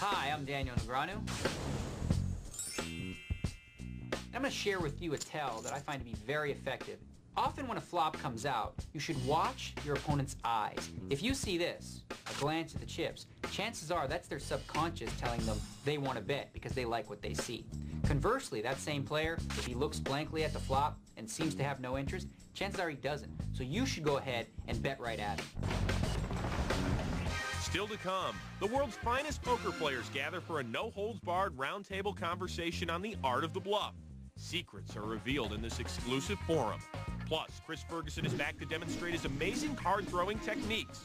Hi, I'm Daniel Negreanu. I'm going to share with you a tell that I find to be very effective. Often when a flop comes out, you should watch your opponent's eyes. If you see this, a glance at the chips, chances are that's their subconscious telling them they want to bet because they like what they see. Conversely, that same player, if he looks blankly at the flop and seems to have no interest, chances are he doesn't. So you should go ahead and bet right at him. Still to come, the world's finest poker players gather for a no-holds-barred roundtable conversation on the art of the bluff. Secrets are revealed in this exclusive forum. Plus, Chris Ferguson is back to demonstrate his amazing card-throwing techniques.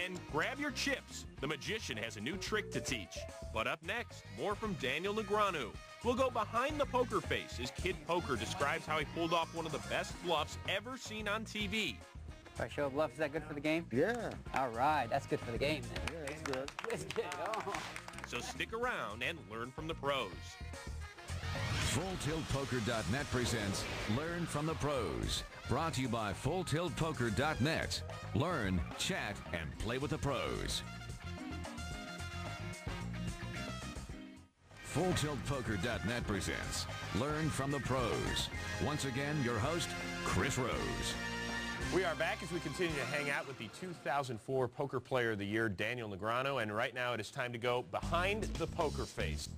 And grab your chips. The magician has a new trick to teach. But up next, more from Daniel Negreanu. We'll go behind the poker face as Kid Poker describes how he pulled off one of the best bluffs ever seen on TV. If I show a bluff, is that good for the game? Yeah. All right, that's good for the game then. Yeah, that's good. That's good. Oh. So stick around and learn from the pros. FullTiltPoker.net presents Learn from the Pros. Brought to you by FullTiltPoker.net. Learn, chat, and play with the pros. FullTiltPoker.net presents Learn from the Pros. Once again, your host, Chris Rose. We are back as we continue to hang out with the 2004 Poker Player of the Year, Daniel Negreanu, and right now it is time to go behind the poker face.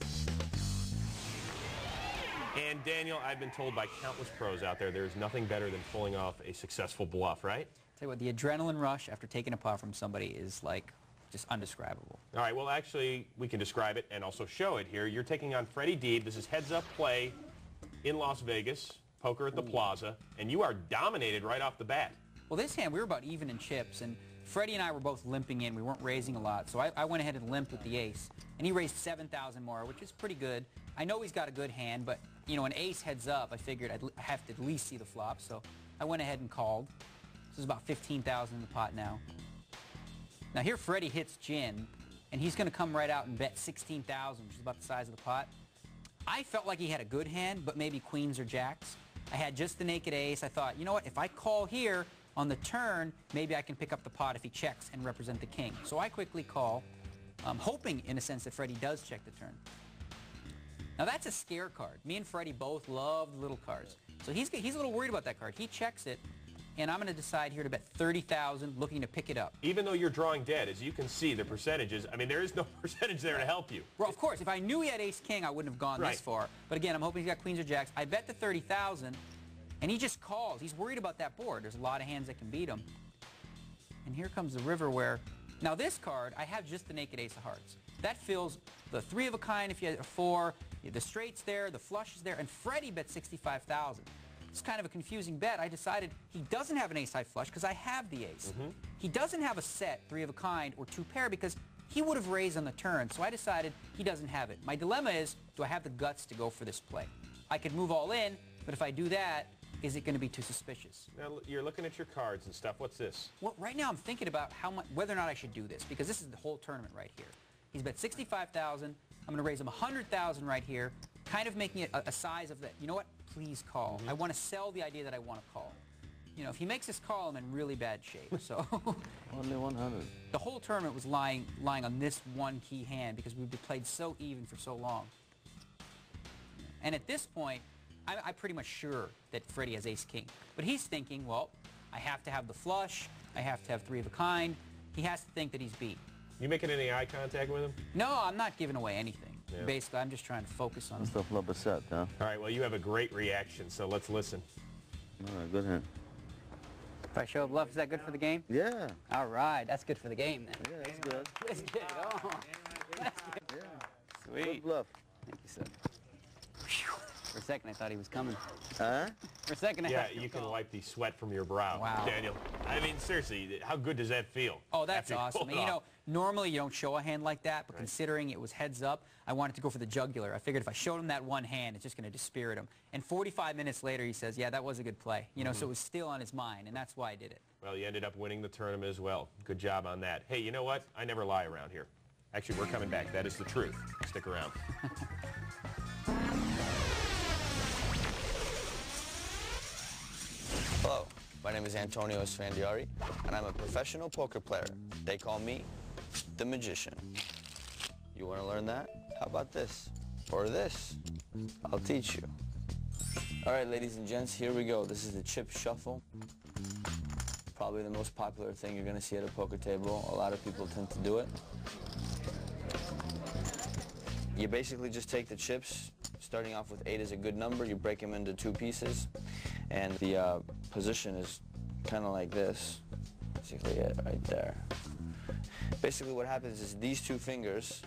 And Daniel, I've been told by countless pros out there, there's nothing better than pulling off a successful bluff, right? Tell you what, the adrenaline rush after taking a pot from somebody is like just undescribable. All right, well actually we can describe it and also show it here. You're taking on Freddie Deeb. This is heads-up play in Las Vegas, poker at the Plaza, and you are dominated right off the bat. Well, this hand, we were about even in chips, and Freddie and I were both limping in. We weren't raising a lot, so I went ahead and limped with the ace, and he raised 7,000 more, which is pretty good. I know he's got a good hand, but, you know, an ace heads up, I figured I'd have to at least see the flop, so I went ahead and called. This is about 15,000 in the pot now. Now here Freddie hits gin, and he's going to come right out and bet 16,000, which is about the size of the pot. I felt like he had a good hand, but maybe queens or jacks. I had just the naked ace. I thought, you know what, if I call here on the turn, maybe I can pick up the pot if he checks and represent the king. So I quickly call, hoping in a sense that Freddie does check the turn. Now that's a scare card. Me and Freddie both love little cards. So he's a little worried about that card. He checks it, and I'm going to decide here to bet 30,000, looking to pick it up. Even though you're drawing dead, as you can see, the percentages, I mean, there is no percentage there to help you. Well, of course, if I knew he had ace-king, I wouldn't have gone this far. But again, I'm hoping he's got queens or jacks. I bet the 30,000, and he just calls. He's worried about that board. There's a lot of hands that can beat him. And here comes the river where, now this card, I have just the naked ace of hearts. That fills the three of a kind if you had a four, the straight's there, the flush is there, and Freddie bet 65,000. It's kind of a confusing bet. I decided he doesn't have an ace-high flush because I have the ace. He doesn't have a set, three of a kind, or two pair because he would have raised on the turn, so I decided he doesn't have it. My dilemma is, do I have the guts to go for this play? I could move all in, but if I do that, is it going to be too suspicious? Now, you're looking at your cards and stuff. What's this? Well, right now I'm thinking about whether or not I should do this, because this is the whole tournament right here. He's bet 65,000. I'm going to raise him 100,000 right here, kind of making it a size of that. You know what? Please call. I want to sell the idea that I want to call. You know, if he makes this call, I'm in really bad shape. So Only 100. the whole tournament was lying on this one key hand because we've been played so even for so long. And at this point, I'm pretty much sure that Freddie has ace-king. But he's thinking, well, I have to have the flush. I have to have three of a kind. He has to think that he's beat. You making any eye contact with him? No, I'm not giving away anything. Yeah. Basically, I'm just trying to focus on That's the flip is set, huh? All right, well, you have a great reaction, so let's listen. All right, good hand. If I show a bluff, is that good for the game? Yeah. All right, that's good for the game then. Yeah, that's good. That's good. Oh, that's good. Yeah. Sweet. Good bluff. Thank you, sir. For a second, I thought he was coming. Huh? For a second, I Yeah, thought he you was can calling. wipe the sweat from your brow, Wow. Daniel. I mean, seriously, how good does that feel? Oh, that's after you awesome. pull it And, you know, off? normally you don't show a hand like that, but considering it was heads up, I wanted to go for the jugular. I figured if I showed him that one hand, it's just going to dispirit him. And 45 minutes later, he says, yeah, that was a good play. You know, so it was still on his mind, and that's why I did it. Well, you ended up winning the tournament as well. Good job on that. Hey, you know what? I never lie around here. Actually, we're coming back. That is the truth. Stick around. Hello, my name is Antonio Esfandiari, and I'm a professional poker player. They call me the magician. You want to learn that? How about this? Or this? I'll teach you. All right, ladies and gents, here we go. This is the chip shuffle. Probably the most popular thing you're going to see at a poker table. A lot of people tend to do it. You basically just take the chips, starting off with 8 is a good number. You break them into 2 pieces, and the position is kind of like this. Basically it right there. Basically what happens is these 2 fingers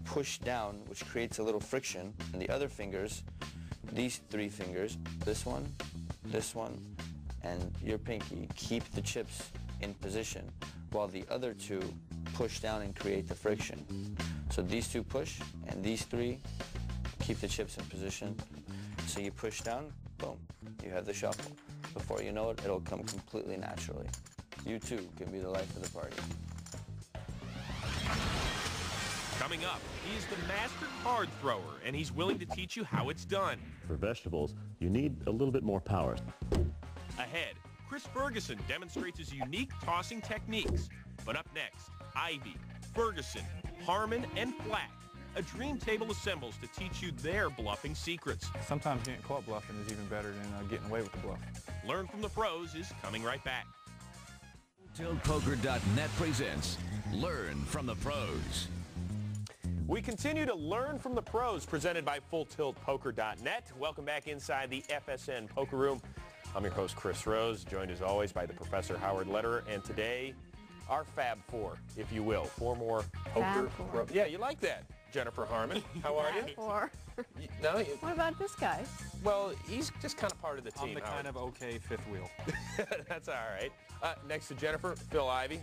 push down, which creates a little friction, and the other fingers, these 3 fingers, this one, and your pinky, keep the chips in position, while the other 2 push down and create the friction. So these 2 push, and these 3 keep the chips in position. So you push down, boom, you have the shuffle. Before you know it, it'll come completely naturally. You too can be the life of the party. Coming up, he is the master card thrower, and he's willing to teach you how it's done. For vegetables, you need a little bit more power. Ahead, Chris Ferguson demonstrates his unique tossing techniques. But up next, Ivy, Ferguson, Harmon, and Flack. A dream table assembles to teach you their bluffing secrets. Sometimes getting caught bluffing is even better than getting away with the bluff. Learn from the Pros is coming right back. FullTiltPoker.net presents Learn from the Pros. We continue to learn from the pros, presented by FullTiltPoker.net. Welcome back inside the FSN Poker Room. I'm your host, Chris Rose, joined as always by the Professor Howard Lederer, and today, our Fab Four, if you will. 4 more poker pros. Yeah, you like that, Jennifer Harmon. How are you? Fab Four. No, What about this guy? well, he's just kind of part of the team. I'm the Howard. kind of okay 5th wheel. That's all right. Next to Jennifer, Phil Ivey.